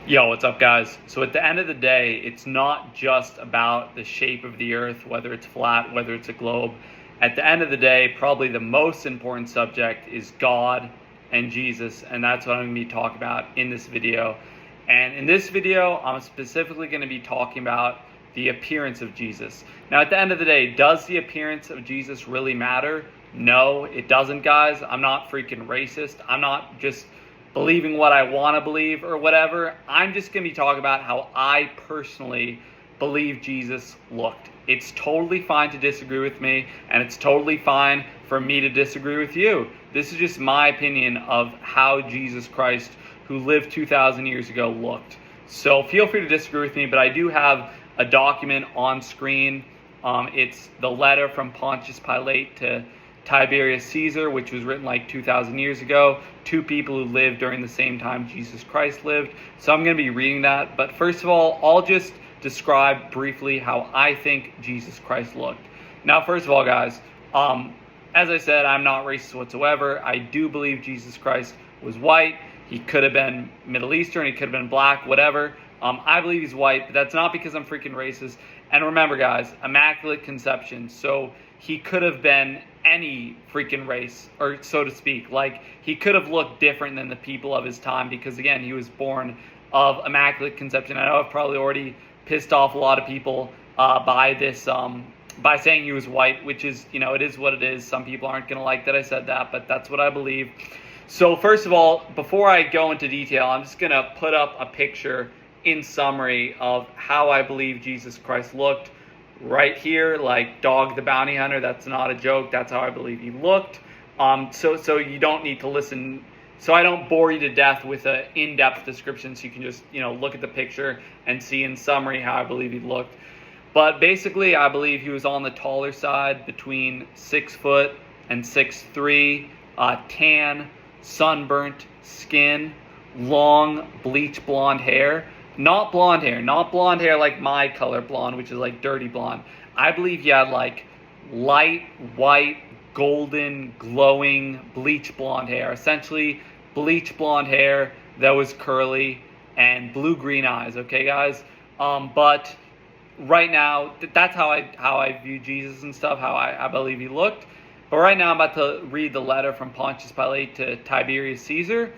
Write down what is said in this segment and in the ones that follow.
Yo, what's up, guys? So at the end of the day, it's not just about the shape of the earth, whether it's flat, whether it's a globe. At the end of the day, probably the most important subject is God and Jesus, and that's what I'm going to be talking about in this video. And in this video, I'm specifically going to be talking about the appearance of Jesus. Now, at the end of the day, does the appearance of Jesus really matter? No, it doesn't, guys. I'm not freaking racist. I'm not just believing what I want to believe or whatever. I'm just going to be talking about how I personally believe Jesus looked. It's totally fine to disagree with me, and it's totally fine for me to disagree with you. This is just my opinion of how Jesus Christ, who lived 2,000 years ago, looked. So feel free to disagree with me, but I do have a document on screen. It's the letter from Pontius Pilate to Tiberius Caesar, which was written like 2,000 years ago. Two people who lived during the same time Jesus Christ lived. So I'm going to be reading that. But first of all, I'll just describe briefly how I think Jesus Christ looked. Now, first of all, guys, as I said, I'm not racist whatsoever. I do believe Jesus Christ was white. He could have been Middle Eastern. He could have been black, whatever. I believe he's white, but that's not because I'm freaking racist. And remember, guys, Immaculate Conception. So he could have been any freaking race, or so to speak. Like, he could have looked different than the people of his time because, again, he was born of Immaculate Conception. I know I've probably already pissed off a lot of people by this, by saying he was white, which is, it is what it is. Some people aren't going to like that I said that, but that's what I believe. So first of all, before I go into detail, I'm just going to put up a picture in summary of how I believe Jesus Christ looked right here, like Dog the Bounty Hunter. That's not a joke. That's how I believe he looked. So you don't need to listen. So I don't bore you to death with an in-depth description. So you can just, look at the picture and see in summary how I believe he looked. But basically, I believe he was on the taller side, between 6 foot and 6'3", tan, sunburnt skin, long bleach blonde hair. Not blonde hair like my color blonde, which is like dirty blonde. I believe he had like light white, golden, glowing bleach blonde hair. Essentially, bleach blonde hair that was curly and blue-green eyes. Okay, guys. But right now, that's how I view Jesus and stuff. How I believe he looked. But right now, I'm about to read the letter from Pontius Pilate to Tiberius Caesar.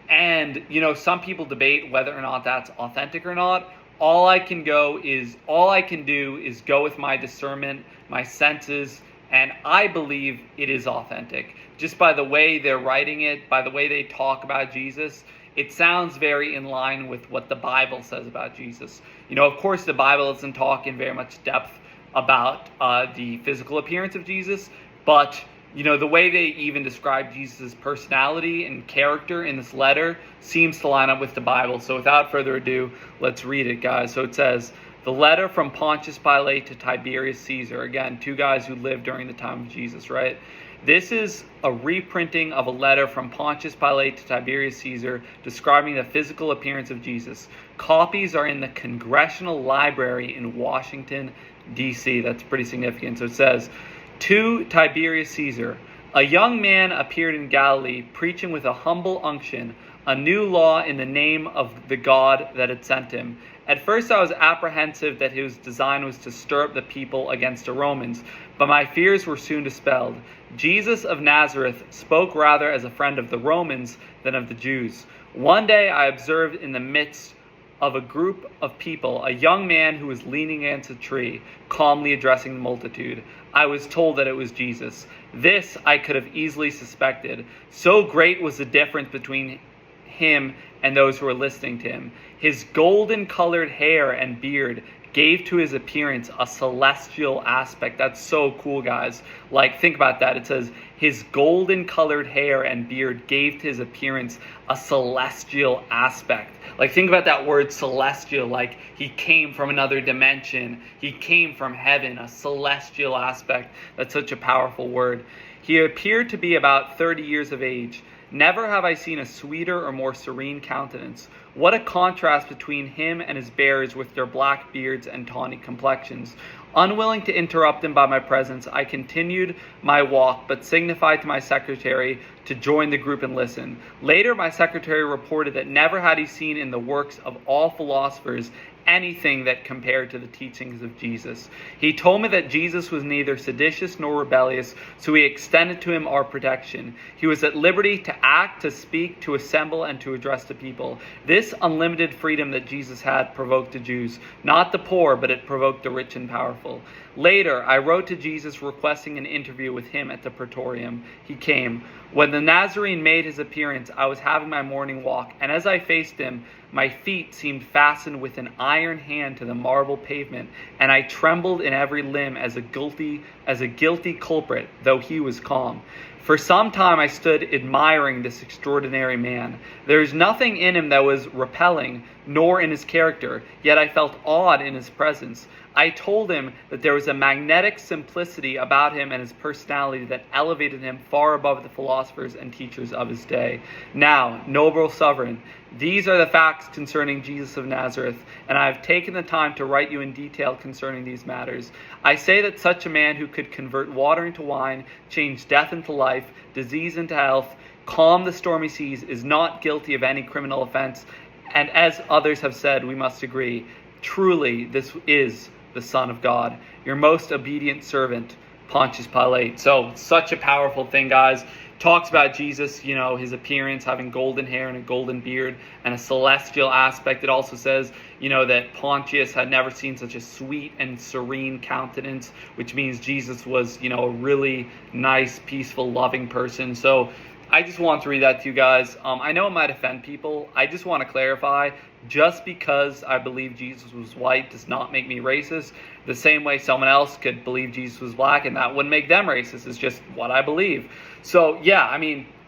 And, some people debate whether or not that's authentic or not. All I can do is go with my discernment, my senses, and I believe it is authentic. Just by the way they're writing it, by the way they talk about Jesus, it sounds very in line with what the Bible says about Jesus. Of course, the Bible doesn't talk in very much depth about the physical appearance of Jesus, but the way they even describe Jesus' personality and character in this letter seems to line up with the Bible. So without further ado, let's read it, guys. So it says, the letter from Pontius Pilate to Tiberius Caesar. Again, two guys who lived during the time of Jesus, right? This is a reprinting of a letter from Pontius Pilate to Tiberius Caesar describing the physical appearance of Jesus. Copies are in the Congressional Library in Washington, D.C. That's pretty significant. So it says, to Tiberius Caesar, a young man appeared in Galilee, preaching with a humble unction, a new law in the name of the God that had sent him. At first I was apprehensive that his design was to stir up the people against the Romans, but my fears were soon dispelled. Jesus of Nazareth spoke rather as a friend of the Romans than of the Jews. One day I observed in the midst of a group of people a young man who was leaning against a tree, calmly addressing the multitude. I was told that it was Jesus. This I could have easily suspected. So great was the difference between him and those who were listening to him. His golden-colored hair and beard gave to his appearance a celestial aspect. That's so cool, guys. Like, think about that. It says, his golden-colored hair and beard gave to his appearance a celestial aspect. Like, think about that word celestial. Like, he came from another dimension. He came from heaven, a celestial aspect. That's such a powerful word. He appeared to be about 30 years of age. Never have I seen a sweeter or more serene countenance. What a contrast between him and his bearers with their black beards and tawny complexions. Unwilling to interrupt him by my presence, I continued my walk, but signified to my secretary to join the group and listen. Later, my secretary reported that never had he seen in the works of all philosophers anything that compared to the teachings of Jesus. He told me that Jesus was neither seditious nor rebellious, so we extended to him our protection. He was at liberty to act, to speak, to assemble, and to address the people. This unlimited freedom that Jesus had provoked the Jews, not the poor, but it provoked the rich and powerful. Later, I wrote to Jesus requesting an interview with him at the Praetorium. He came. When the Nazarene made his appearance, I was having my morning walk, and as I faced him, my feet seemed fastened with an iron hand to the marble pavement, and I trembled in every limb as a guilty culprit, though he was calm. For some time I stood admiring this extraordinary man. There is nothing in him that was repelling, nor in his character, yet I felt awed in his presence. I told him that there was a magnetic simplicity about him and his personality that elevated him far above the philosophers and teachers of his day. Now, noble sovereign, these are the facts concerning Jesus of Nazareth, and I have taken the time to write you in detail concerning these matters. I say that such a man who could convert water into wine, change death into life, disease into health, calm the stormy seas, is not guilty of any criminal offense, and as others have said, we must agree, truly this is the Son of God, your most obedient servant, Pontius Pilate. So, such a powerful thing, guys. Talks about Jesus, his appearance, having golden hair and a golden beard and a celestial aspect. It also says, that Pontius had never seen such a sweet and serene countenance, which means Jesus was, a really nice, peaceful, loving person. So, I just want to read that to you guys. I know it might offend people. I just want to clarify, just because I believe Jesus was white does not make me racist. The same way someone else could believe Jesus was black and that wouldn't make them racist. It's just what I believe. So yeah,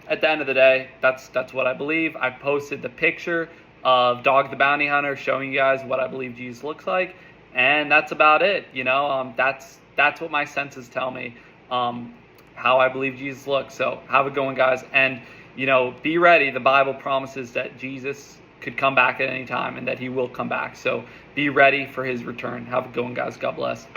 at the end of the day, that's what I believe. I posted the picture of Dog the Bounty Hunter showing you guys what I believe Jesus looks like. And that's about it. That's what my senses tell me. How I believe Jesus looks. So have a good one, guys. And, be ready. The Bible promises that Jesus could come back at any time and that he will come back. So be ready for his return. Have a good one, guys. God bless.